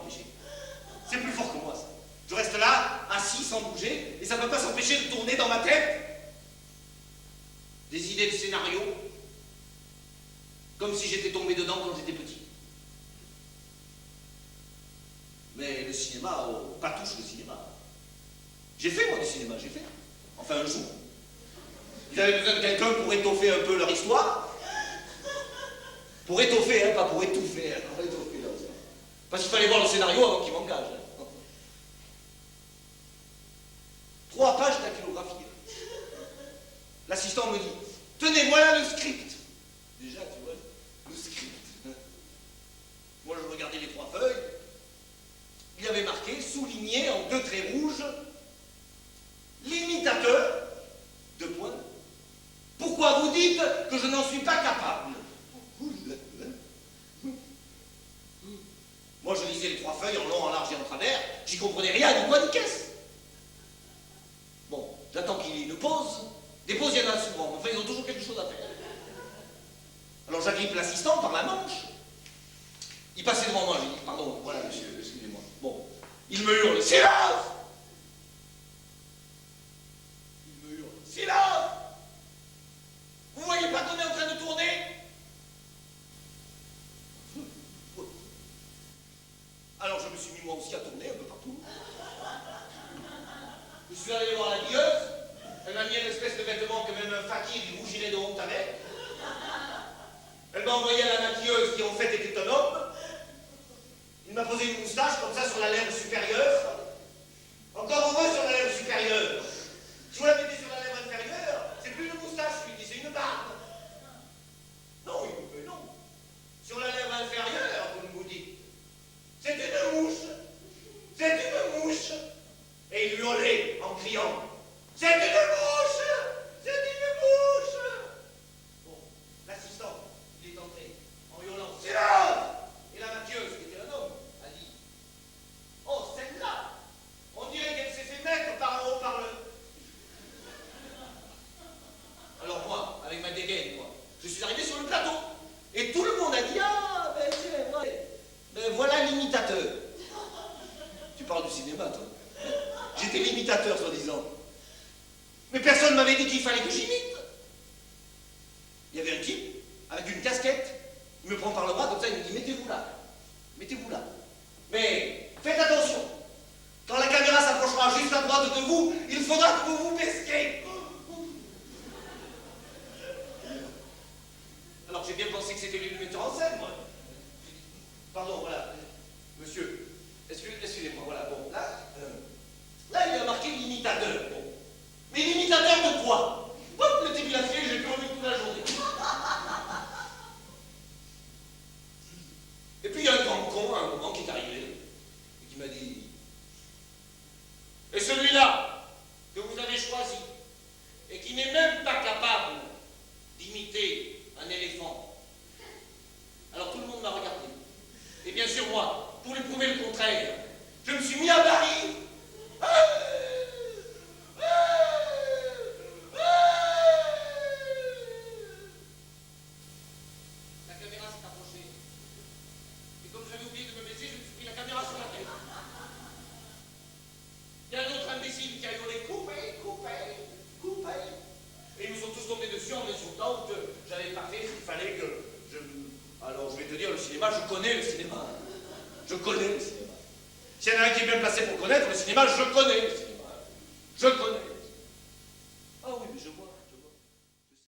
m'empêcher. C'est plus fort que moi, ça. Je reste là, assis, sans bouger, et ça ne peut pas s'empêcher de tourner dans ma tête. Des idées de scénario, comme si j'étais tombé dedans quand j'étais petit. Mais le cinéma, pas touche le cinéma. J'ai fait, moi, du cinéma, j'ai fait. Enfin, un jour. Ils avaient besoin de quelqu'un pour étoffer un peu leur histoire. Pour étoffer, hein, pas pour étouffer. Hein, pour étoffer, là, parce qu'il fallait voir le scénario avant qu'il m'engage. Hein. 3 pages dactylographie. L'assistant me dit, tenez, voilà le script. Déjà, tu vois, le script. Moi, je regardais les 3 feuilles. Il y avait marqué, souligné en 2 traits rouges, l'imitateur, 2 points. Pourquoi vous dites que je n'en suis pas capable? Moi, je lisais les 3 feuilles en long, en large et en travers. J'y comprenais rien, ni quoi, ni qu'est-ce. Bon, j'attends qu'il y ait une pause. Des pauses, il y en a souvent. Enfin, ils ont toujours quelque chose à faire. Alors, j'agrippe l'assistant par la manche. Il passait devant moi, je lui dis, pardon, voilà, monsieur, excusez-moi. Bon, il me hurle, silence! Il me hurle, silence! Vous voyez pas qu'on est en train de tourner? Alors je me suis mis moi aussi à tourner un peu partout. Je suis allé voir la guilleuse. Elle m'a mis une espèce de vêtement que même un fakir il rougirait de honte avec. Elle m'a envoyé à la maquilleuse qui en fait était un homme. Il m'a posé une moustache comme ça sur la lèvre supérieure. Encore heureux sur la lèvre supérieure. Si vous la mettez sur la lèvre inférieure, c'est plus une moustache, je lui dis, c'est une barbe. Non, il me fait non. Sur la lèvre inférieure, comme vous dites. C'est une mouche. C'est une mouche. Et il hurlait en criant. C'est une mouche. C'est une mouche. Bon, l'assistant, il est entré en hurlant. Silence. Et la maquilleuse, qui était un homme, a dit. Oh, celle-là. On dirait qu'elle s'est fait mettre par un haut-parleur. Alors moi, avec ma dégaine, moi, je suis arrivé sur le plateau. Et tout le monde a dit, ah, ben c'est vrai. Ben voilà l'imitateur. Tu parles du cinéma, toi. J'étais l'imitateur, soi-disant. Mais personne ne m'avait dit qu'il fallait que j'imite. Il y avait un type, avec une casquette, il me prend par le bras, comme ça, il me dit, mettez-vous là. Mettez-vous là. Mais faites attention. Quand la caméra s'approchera juste à droite de vous, il faudra que vous vous baisiez. Alors j'ai bien pensé que c'était lui le metteur en scène, moi. Pardon, voilà. Monsieur, excusez-moi, voilà, bon, là, il a marqué l'imitateur, bon. Mais l'imitateur de quoi? Hop, le type il a fait, j'ai plus envie toute la journée. Et puis il y a un grand con, à un moment, qui est arrivé, et qui m'a dit, et celui-là, que vous avez choisi, et qui n'est même pas capable d'imiter un éléphant. Alors tout le monde m'a regardé. Et bien sûr, moi, pour lui prouver le contraire, je me suis mis à barrir. La caméra s'est approchée. Et comme j'avais oublié de me baisser, je me suis pris la caméra sur la tête. Il y a un autre imbécile qui a hurlé coupez, coupez, coupez. Et ils me sont tous tombés dessus en m'insultant que j'avais pas fait ce qu'il fallait que je... Alors je vais te dire, le cinéma, je connais le cinéma. Je connais le cinéma. S'il y en a un qui est bien placé pour connaître le cinéma, je connais le cinéma.